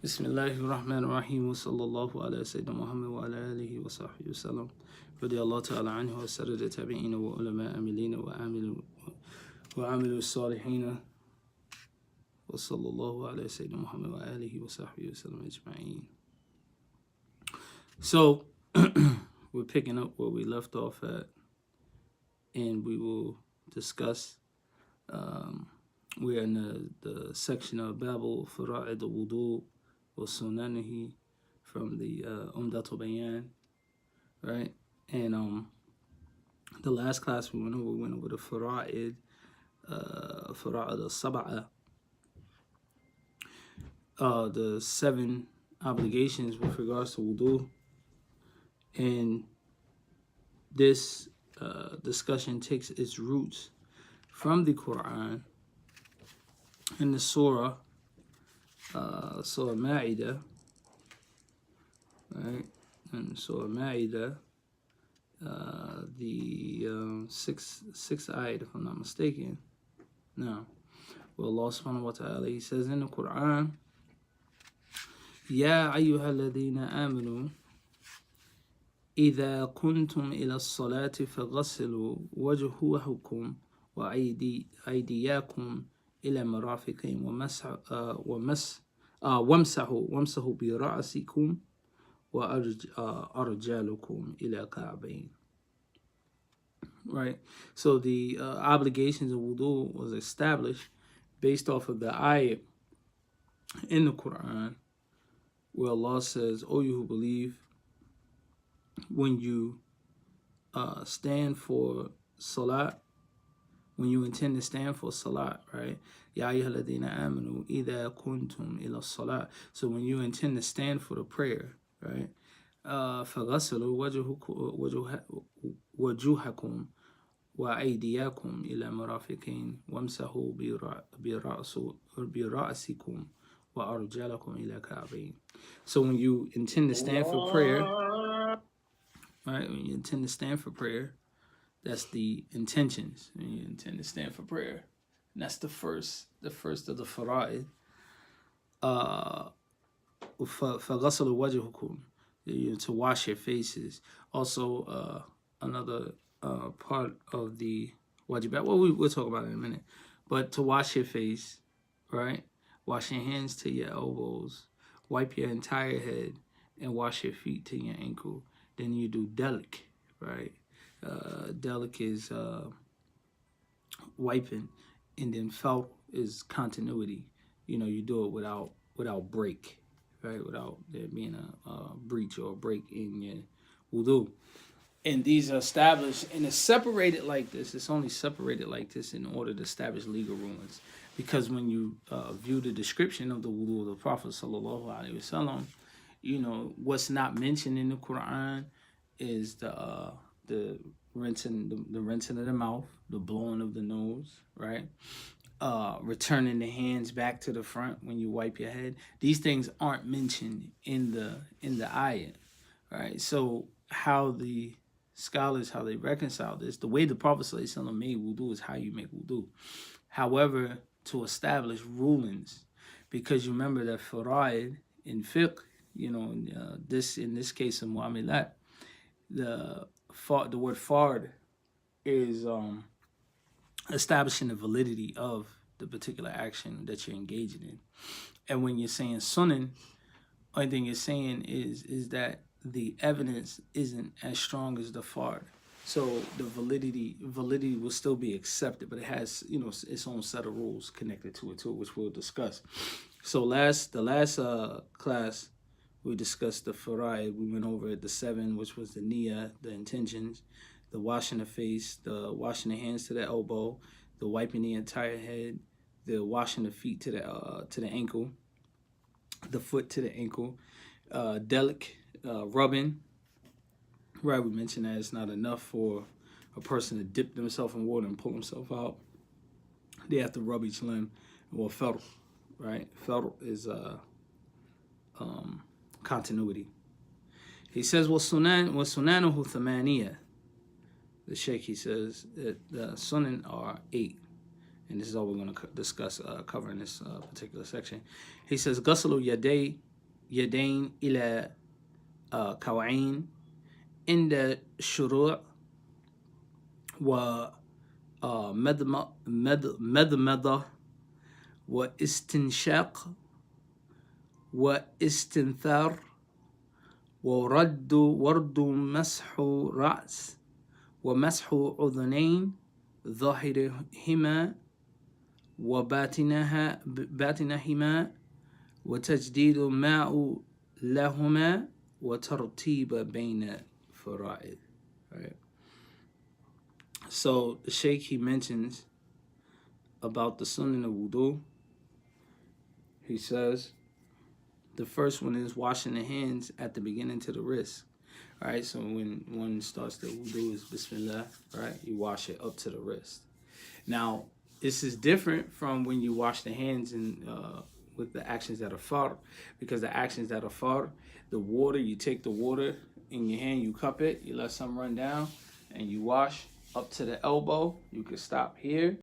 Bismillahir Rahmanir Rahim wa sallallahu ala Sayyidina Muhammad wa ala alihi wa sahbihi wa sallam. رضي الله تعالى عنه وسرد التابعين وعلماء عاملين وعاملوا الصالحين وصلى الله على سيدنا محمد وآله وصحبه وسلم أجمعين. So we're picking up where we left off at, and we will discuss. We're in the section of Babul Fara'id al-Wudu wa Sunanihi from the Umdat'l Bayan, right? And the last class we went over the Fara'id al-Sab'a, the 7 obligations with regards to wudu. And this discussion takes its roots from the Quran in the Surah Ma'idah, right? And Surah Ma'idah, the sixth ayat, if I'm not mistaken. Now, well, Allah subhanahu wa ta'ala, He says in the Quran, Ya ayyuhalladhina amanu إذا كنتم إلى الصلاة فغسلوا وجوهكم وأيديكم إلى مرافقين وامسحوا برأسكم وأرجلكم إلى كعبين. Right. So the obligations of wudu was established based off of the ayat in the Quran where Allah says, "O you who believe, when you stand for salat, when you intend to stand for salat, right? Ya ayyuhalladhina amanu idha kuntum ila salat." So when you intend to stand for the prayer, right? فَغَسَلُوا وَجُوهَكُمْ وَأَيْدِيَكُمْ إِلَى مَرَافِقِينَ وَامْسَحُوا بِرَأْسِكُمْ وَأَرْجُلَكُمْ إِلَى كَعْبَيْنِ. So when you intend to stand for prayer, right? When you intend to stand for prayer, that's the intentions. When you intend to stand for prayer, and that's the first of the fara'id. فَغَسَلُوا وَجْهُكُمْ, to wash your faces. Also, another part of the wajibat. Well, we'll talk about it in a minute. But to wash your face, right? Wash your hands to your elbows. Wipe your entire head and wash your feet to your ankle. Then you do delik, right? Delik is wiping, and then felt is continuity. You know, you do it without break, right? Without there being a breach or a break in your wudu. And these are established, and it's separated like this. It's only separated like this in order to establish legal rulings. Because when you view the description of the wudu of the Prophet sallallahu alaihi wasallam, you know what's not mentioned in the Quran is the rinsing of the mouth, the blowing of the nose, right? Returning the hands back to the front when you wipe your head. These things aren't mentioned in the ayat, right? So how the scholars, how they reconcile this, the way the Prophet ﷺ made wudu is how you make wudu. However, to establish rulings, because you remember that fara'id in fiqh, you know, in this case of mu'amilat, the word fard is establishing the validity of the particular action that you're engaging in. And when you're saying sunan, only thing you're saying is that the evidence isn't as strong as the fard. So the validity will still be accepted, but it has, you know, its own set of rules connected to it too, which we'll discuss. So the last class, we discussed the fara'id. We went over the 7, which was the niyyah, the intentions, the washing the face, the washing the hands to the elbow, the wiping the entire head, the washing the feet to the ankle, the foot to the ankle, delik, rubbing. Right, we mentioned that it's not enough for a person to dip themselves in water and pull himself out. They have to rub each limb. Well, fadl, right? Fadl is continuity. He says, وَسُنَانُهُ ثَمَانِيَةٌ. The Sheikh, he says that the sunan are 8. And this is all we're going to discuss, cover in this particular section. He says, غَسْلُ يَدَيْ يدين إلى كوعين عند الشروع ومضمضة واستنشاق واستنثار ورد مسح رأس ومسح أذنين ظاهرهما وباطنهما وتجديد الماء لهما وترتيب بين فرائض. Right? So the Sheikh, he mentions about the Sunan of Wudu. He says the first one is washing the hands at the beginning to the wrist. All right, so when one starts the wudu is Bismillah, right? You wash it up to the wrist. Now, this is different from when you wash the hands with the actions that are far, because the actions that are far, the water, you take the water in your hand, you cup it, you let some run down, and you wash up to the elbow. You can stop here,